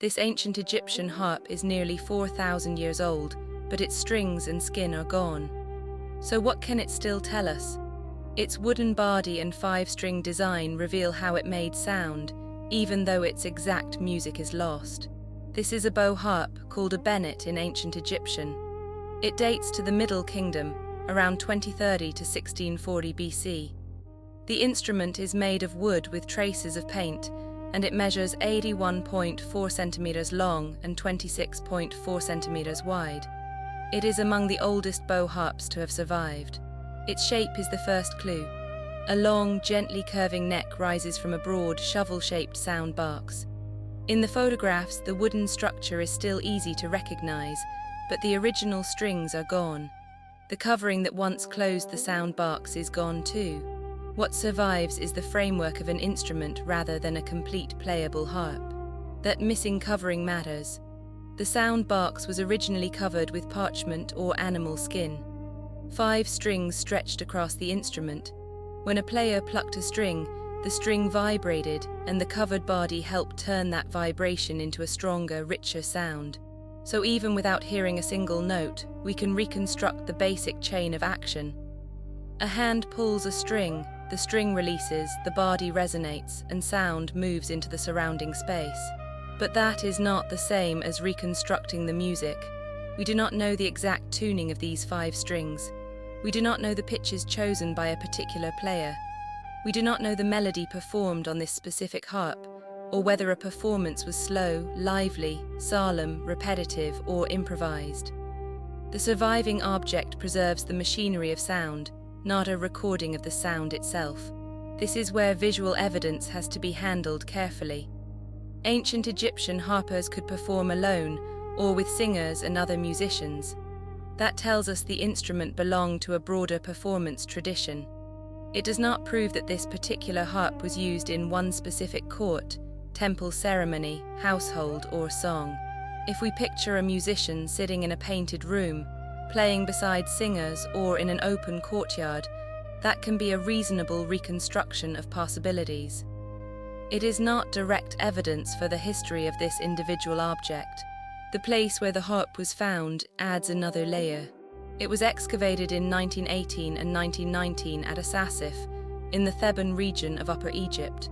This ancient Egyptian harp is nearly 4,000 years old, but its strings and skin are gone. So what can it still tell us? Its wooden body and 5-string design reveal how it made sound, even though its exact music is lost. This is a bow harp called a benet in ancient Egyptian. It dates to the Middle Kingdom, around 2030 to 1640 BC. The instrument is made of wood with traces of paint, and it measures 81.4 centimeters long and 26.4 centimeters wide. It is among the oldest bow harps to have survived. Its shape is the first clue. A long, gently curving neck rises from a broad, shovel-shaped sound box. In the photographs, the wooden structure is still easy to recognize, but the original strings are gone. The covering that once closed the sound box is gone too. What survives is the framework of an instrument rather than a complete playable harp. That missing covering matters. The sound box was originally covered with parchment or animal skin. 5 strings stretched across the instrument. When a player plucked a string, the string vibrated, and the covered body helped turn that vibration into a stronger, richer sound. So even without hearing a single note, we can reconstruct the basic chain of action. A hand pulls a string, the string releases, the body resonates, and sound moves into the surrounding space. But that is not the same as reconstructing the music. We do not know the exact tuning of these 5 strings. We do not know the pitches chosen by a particular player. We do not know the melody performed on this specific harp, or whether a performance was slow, lively, solemn, repetitive, or improvised. The surviving object preserves the machinery of sound, not a recording of the sound itself. This is where visual evidence has to be handled carefully. Ancient Egyptian harpers could perform alone, or with singers and other musicians. That tells us the instrument belonged to a broader performance tradition. It does not prove that this particular harp was used in one specific court, temple ceremony, household, or song. If we picture a musician sitting in a painted room, playing beside singers, or in an open courtyard, that can be a reasonable reconstruction of possibilities. It is not direct evidence for the history of this individual object. The place where the harp was found adds another layer. It was excavated in 1918 and 1919 at Asasif, in the Theban region of Upper Egypt.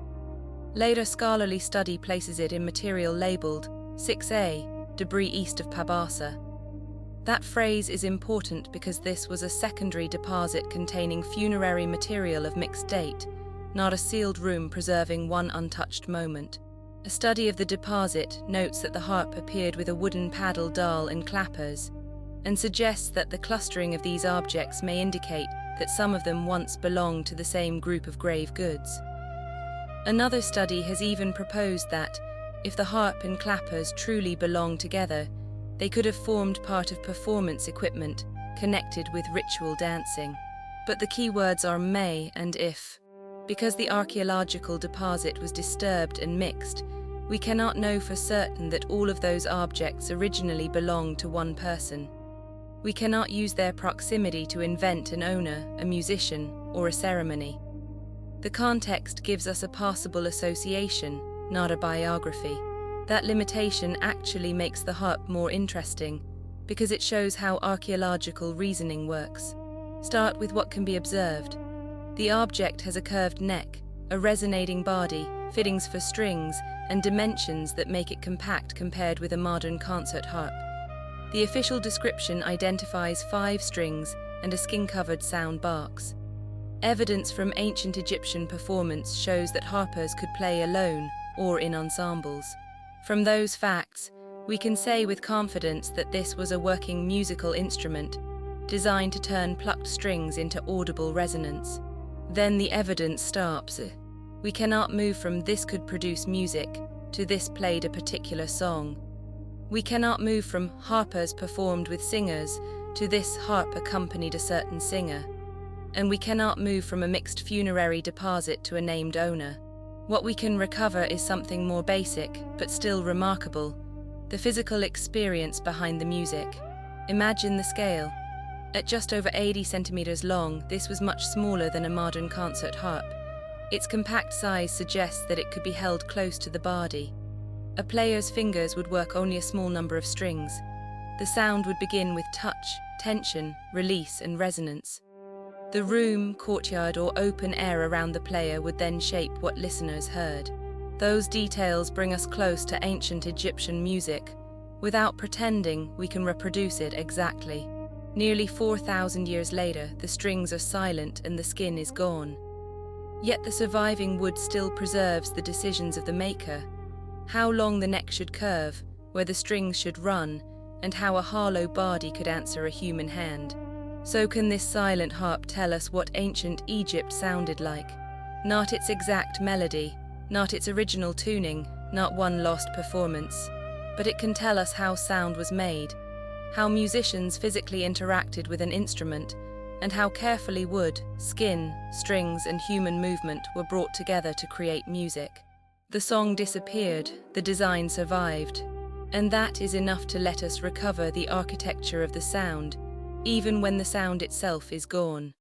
Later scholarly study places it in material labeled 6A, debris east of Pabasa. That phrase is important because this was a secondary deposit containing funerary material of mixed date, not a sealed room preserving one untouched moment. A study of the deposit notes that the harp appeared with a wooden paddle dial and clappers, and suggests that the clustering of these objects may indicate that some of them once belonged to the same group of grave goods. Another study has even proposed that, if the harp and clappers truly belonged together, they could have formed part of performance equipment connected with ritual dancing. But the key words are may and if. Because the archaeological deposit was disturbed and mixed, we cannot know for certain that all of those objects originally belonged to one person. We cannot use their proximity to invent an owner, a musician, or a ceremony. The context gives us a possible association, not a biography. That limitation actually makes the harp more interesting, because it shows how archaeological reasoning works. Start with what can be observed. The object has a curved neck, a resonating body, fittings for strings, and dimensions that make it compact compared with a modern concert harp. The official description identifies 5 strings and a skin-covered sound box. Evidence from ancient Egyptian performance shows that harpers could play alone or in ensembles. From those facts, we can say with confidence that this was a working musical instrument, designed to turn plucked strings into audible resonance. Then the evidence stops. We cannot move from "this could produce music" to "this played a particular song." We cannot move from "harpers performed with singers" to "this harp accompanied a certain singer." And we cannot move from a mixed funerary deposit to a named owner. What we can recover is something more basic, but still remarkable: the physical experience behind the music. Imagine the scale. At just over 80 centimeters long, this was much smaller than a modern concert harp. Its compact size suggests that it could be held close to the body. A player's fingers would work only a small number of strings. The sound would begin with touch, tension, release, and resonance. The room, courtyard, or open air around the player would then shape what listeners heard. Those details bring us close to ancient Egyptian music. Without pretending, we can reproduce it exactly. Nearly 4,000 years later, the strings are silent and the skin is gone. Yet the surviving wood still preserves the decisions of the maker. How long the neck should curve, where the strings should run, and how a hollow body could answer a human hand. So can this silent harp tell us what ancient Egypt sounded like. Not its exact melody, not its original tuning, not one lost performance, but it can tell us how sound was made, how musicians physically interacted with an instrument, and how carefully wood, skin, strings, and human movement were brought together to create music. The song disappeared, the design survived, and that is enough to let us recover the architecture of the sound, even when the sound itself is gone.